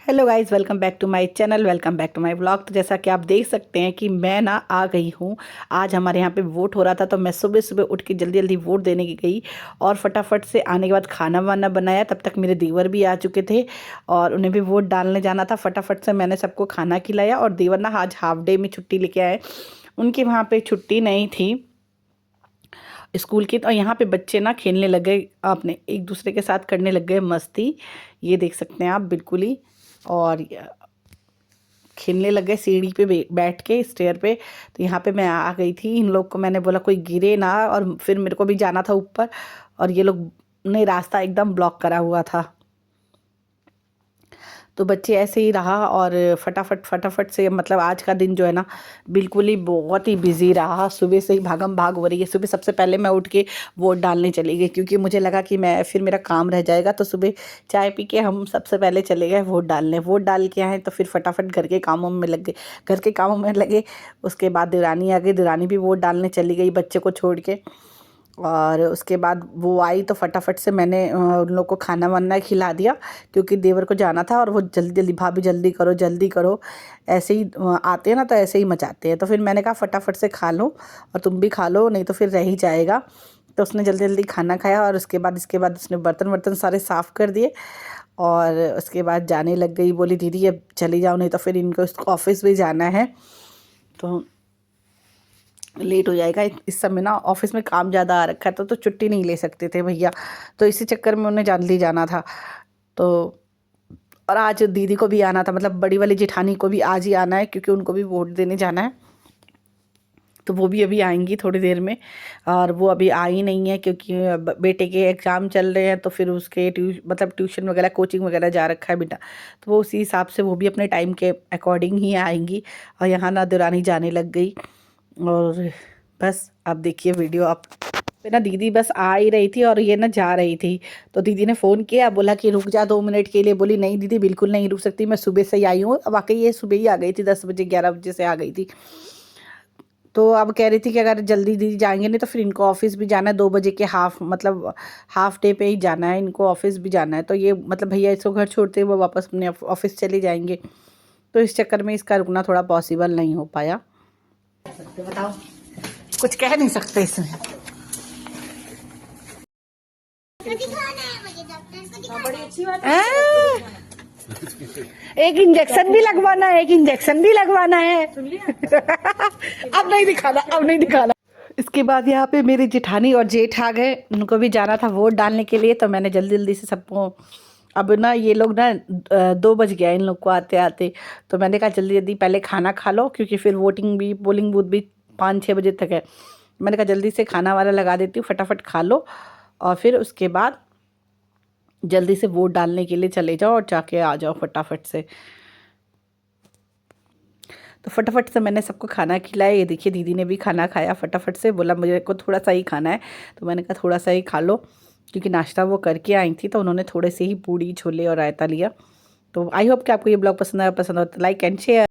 Hello guys, welcome back to my channel, welcome back to my vlog. तो जैसा कि आप देख सकते हैं कि मैं ना आ गई हूँ। आज हमारे यहाँ पे वोट हो रहा था, तो मैं सुबह सुबह उठ के जल्दी जल्दी वोट देने की गई और फटाफट से आने के बाद खाना वाना बनाया। तब तक मेरे देवर भी आ चुके थे और उन्हें भी वोट डालने जाना था। फटाफट से मैंने सबको खाना खिलाया और देवर ना आज हाफ डे में छुट्टी लेके आए। उनकी वहाँ पर छुट्टी नहीं थी स्कूल की। तो यहाँ पे बच्चे ना खेलने लग गए, अपने एक दूसरे के साथ करने लग गए मस्ती। ये देख सकते हैं आप बिल्कुल ही। और खेलने लग गए सीढ़ी पे बैठ के स्टेयर पे। तो यहाँ पे मैं आ गई थी। इन लोग को मैंने बोला कोई गिरे ना, और फिर मेरे को भी जाना था ऊपर और ये लोग ने रास्ता एकदम ब्लॉक करा हुआ था। तो बच्चे ऐसे ही रहा और फटाफट फटाफट से मतलब आज का दिन जो है ना बिल्कुल ही बहुत ही बिजी रहा। सुबह से ही भागम भाग हो रही है। सुबह सबसे पहले मैं उठ के वोट डालने चली गई, क्योंकि मुझे लगा कि मैं फिर मेरा काम रह जाएगा। तो सुबह चाय पी के हम सबसे पहले चले गए वोट डालने। वोट डाल के आए तो फिर फटाफट घर के कामों में लग गए, घर के कामों में लगे। उसके बाद देवरानी आ गई, देवरानी भी वोट डालने चली गई बच्चे को छोड़ के। और उसके बाद वो आई तो फटाफट से मैंने उन लोग को खाना वाना खिला दिया, क्योंकि देवर को जाना था। और वो जल्दी जल्दी भाभी जल्दी करो जल्दी करो, ऐसे ही आते हैं ना तो ऐसे ही मचाते हैं। तो फिर मैंने कहा फटाफट से खा लो और तुम भी खा लो, नहीं तो फिर रह ही जाएगा। तो उसने जल्दी जल्दी खाना खाया और इसके बाद उसने बर्तन वर्तन सारे साफ़ कर दिए। और उसके बाद जाने लग गई, बोली दीदी अब चली जाओ, नहीं तो फिर इनको ऑफिस भी जाना है तो लेट हो जाएगा। इस समय ना ऑफिस में काम ज़्यादा आ रखा था तो छुट्टी नहीं ले सकते थे भैया। तो इसी चक्कर में उन्हें जल्दी जाना था। तो और आज दीदी को भी आना था, मतलब बड़ी वाली जेठानी को भी आज ही आना है, क्योंकि उनको भी वोट देने जाना है। तो वो भी अभी आएंगी थोड़ी देर में। और वो अभी आई नहीं है क्योंकि बेटे के एग्ज़ाम चल रहे हैं। तो फिर उसके मतलब ट्यूशन वगैरह कोचिंग वगैरह जा रखा है बेटा। तो वो उसी हिसाब से वो भी अपने टाइम के अकॉर्डिंग ही आएंगी। और यहाँ ना दुरानी जाने लग गई। और बस आप देखिए वीडियो। आप पे ना दीदी बस आ ही रही थी और ये ना जा रही थी। तो दीदी ने फ़ोन किया, बोला कि रुक जा 2 मिनट के लिए। बोली नहीं दीदी बिल्कुल नहीं रुक सकती, मैं सुबह से ही आई हूँ। वाकई ये सुबह ही आ गई थी, 10 बजे 11 बजे से आ गई थी। तो अब कह रही थी कि अगर जल्दी दीदी जाएंगे नहीं तो फिर इनको ऑफिस भी जाना है 2 बजे के हाफ डे पे ही जाना है, इनको ऑफिस भी जाना है। तो ये मतलब भैया इसको घर छोड़ते वो वापस अपने ऑफिस चले जाएंगे। तो इस चक्कर में इसका रुकना थोड़ा पॉसिबल नहीं हो पाया। बताओ, कुछ कह नहीं सकते इसमें। बड़ी अच्छी बात है। एक इंजेक्शन भी लगवाना है, एक इंजेक्शन भी लगवाना है। अब नहीं दिखाना, अब नहीं दिखाना। इसके बाद यहाँ पे मेरी जेठानी और जेठ आ गए। उनको भी जाना था वोट डालने के लिए। तो मैंने जल्दी जल्दी से सबको, अब ना ये लोग ना 2 बज गया इन लोग को आते आते। तो मैंने कहा जल्दी जल्दी पहले खाना खा लो, क्योंकि फिर वोटिंग भी पोलिंग बूथ भी 5-6 बजे तक है। मैंने कहा जल्दी से खाना वाला लगा देती हूँ, फटाफट खा लो और फिर उसके बाद जल्दी से वोट डालने के लिए चले जाओ और जाके आ जाओ फटाफट से। तो फटाफट से मैंने सबको खाना खिलाया। ये देखिए दीदी ने भी खाना खाया फटाफट से। बोला मुझे को थोड़ा सा ही खाना है। तो मैंने कहा थोड़ा सा ही खा लो, क्योंकि नाश्ता वो करके आई थी। तो उन्होंने थोड़े से ही पूड़ी छोले और रायता लिया। तो आई होप कि आपको ये ब्लॉग पसंद आया। पसंद हो तो लाइक एंड शेयर।